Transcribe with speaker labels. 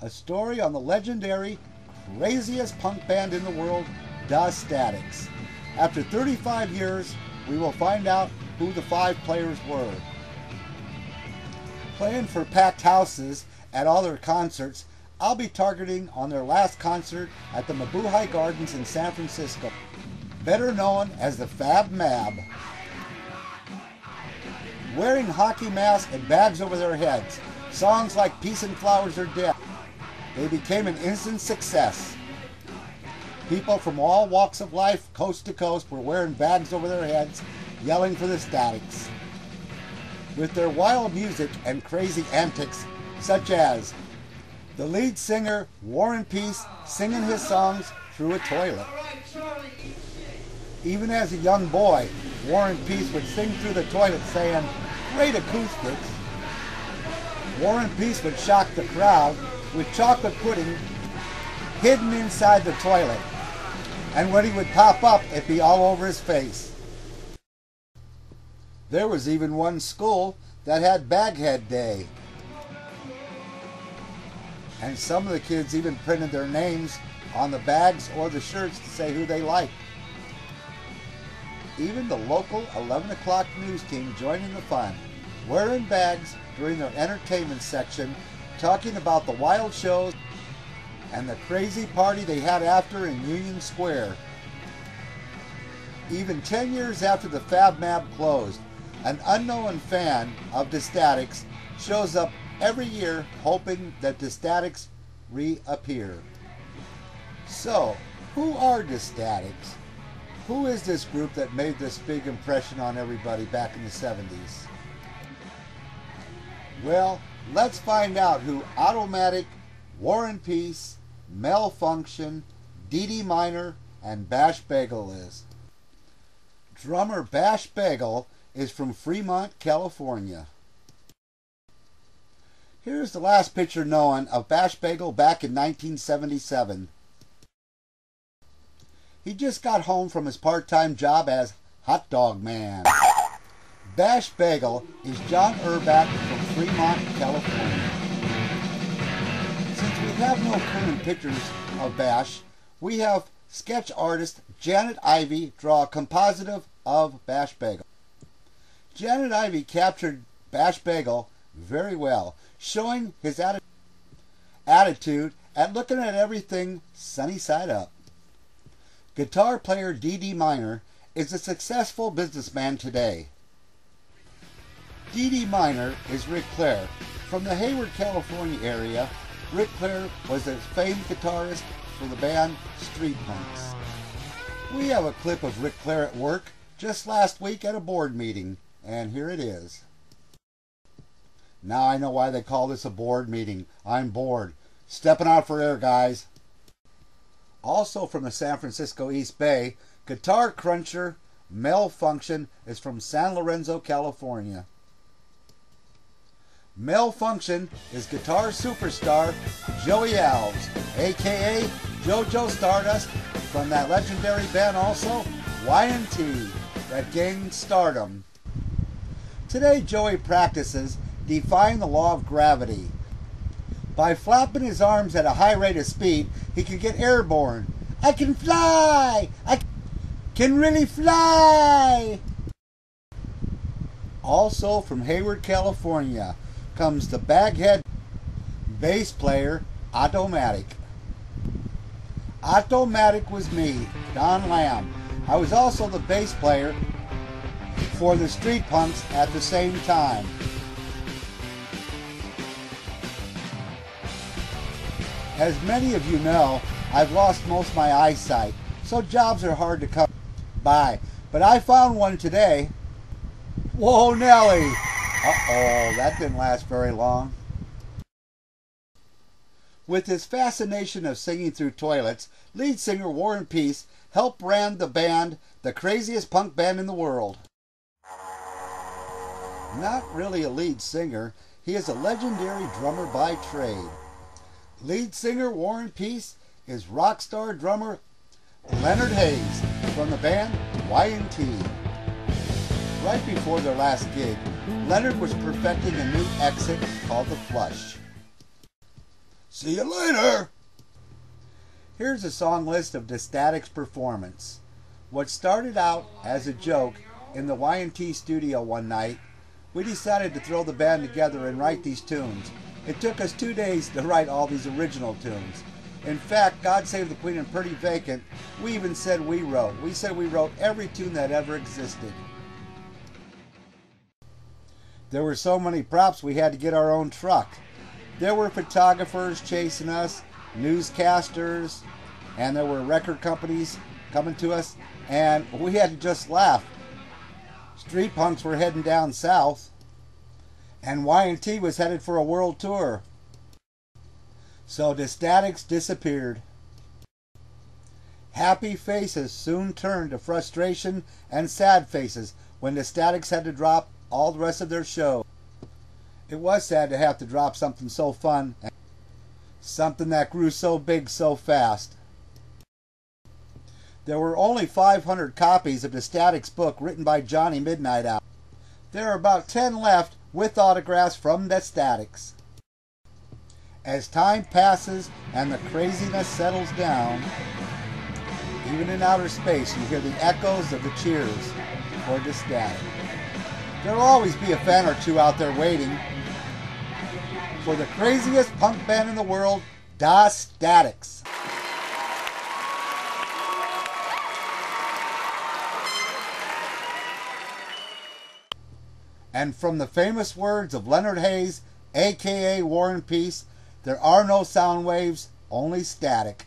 Speaker 1: a story on the legendary, craziest punk band in the world, the Statikz. After 35 years, we will find out who the 5 players were. Playing for packed houses at all their concerts, I'll be targeting on their last concert at the Mabuhay Gardens in San Francisco, better known as the Fab Mab. Wearing hockey masks and bags over their heads, songs like Peace and Flowers Are Dead, they became an instant success. People from all walks of life, coast to coast, were wearing bags over their heads, yelling for the Statikz. With their wild music and crazy antics, such as the lead singer, War and Peace, singing his songs through a toilet. Even as a young boy, War and Peace would sing through the toilet saying, "Great acoustics." War and Peace would shock the crowd with chocolate pudding hidden inside the toilet. And when he would pop up, it'd be all over his face. There was even one school that had Baghead Day. And some of the kids even printed their names on the bags or the shirts to say who they liked. Even the local 11 o'clock news team joined in the fun, wearing bags during their entertainment section, talking about the wild shows and the crazy party they had after in Union Square. Even 10 years after the Fab Mab closed, an unknown fan of the Statikz shows up every year hoping that the Statikz reappear. So, who are the Statikz? Who is this group that made this big impression on everybody back in the 70s? Well, let's find out who Automatic, War and Peace, Malfunction, Dee Dee Minor, and Bash Bagel is. Drummer Bash Bagel is from Fremont, California. Here's the last picture known of Bash Bagel back in 1977. He just got home from his part-time job as hot dog man. Bash Bagel is John Urbach from Fremont, California. Since we have no current pictures of Bash, we have sketch artist Janet Ivey draw a composite of Bash Bagel. Janet Ivey captured Bash Bagel very well, showing his attitude at looking at everything sunny side up. Guitar player Dee Dee Minor is a successful businessman today. Dee Dee Minor is Rick Clare. From the Hayward, California area, Rick Clare was a famed guitarist for the band Street Punks. We have a clip of Rick Clare at work just last week at a board meeting, and here it is. Now I know why they call this a board meeting. I'm bored. Stepping out for air, guys. Also from the San Francisco East Bay, guitar cruncher Malfunction is from San Lorenzo, California. Malfunction is guitar superstar Joey Alves, aka JoJo Stardust, from that legendary band also, Y&T, that gained stardom. Today Joey practices defying the law of gravity. By flapping his arms at a high rate of speed, he can get airborne. I can fly! I can really fly! Also from Hayward, California, comes the baghead bass player Automatic. Automatic was me, Don Lamb. I was also the bass player for the Street Punks at the same time. As many of you know, I've lost most of my eyesight, so jobs are hard to come by. But I found one today. Whoa, Nelly! Uh-oh, that didn't last very long. With his fascination of singing through toilets, lead singer War and Peace helped brand the band the craziest punk band in the world. Not really a lead singer, he is a legendary drummer by trade. Lead singer War and Peace is rock star drummer Leonard Hayes from the band Y&T. Right before their last gig, Leonard was perfecting a new exit called the Flush. See you later! Here's a song list of the Statikz performance. What started out as a joke in the Y&T studio one night, we decided to throw the band together and write these tunes. It took us 2 days to write all these original tunes. In fact, God Save the Queen and Pretty Vacant, we even said we wrote. We said we wrote every tune that ever existed. There were so many props we had to get our own truck. There were photographers chasing us, newscasters, and there were record companies coming to us, and we had to just laugh. Street punks were heading down south, and Y&T was headed for a world tour. So the Statikz disappeared. Happy faces soon turned to frustration and sad faces when the Statikz had to drop all the rest of their show. It was sad to have to drop something so fun, and something that grew so big so fast. There were only 500 copies of the Statikz book written by Johnny Midnight out. There are about 10 left with autographs from the Statikz. As time passes and the craziness settles down, even in outer space you hear the echoes of the cheers for the Statikz. There'll always be a fan or two out there waiting for the craziest punk band in the world, the Statikz. And from the famous words of Leonard Hayes, aka War and Peace, there are no sound waves, only static.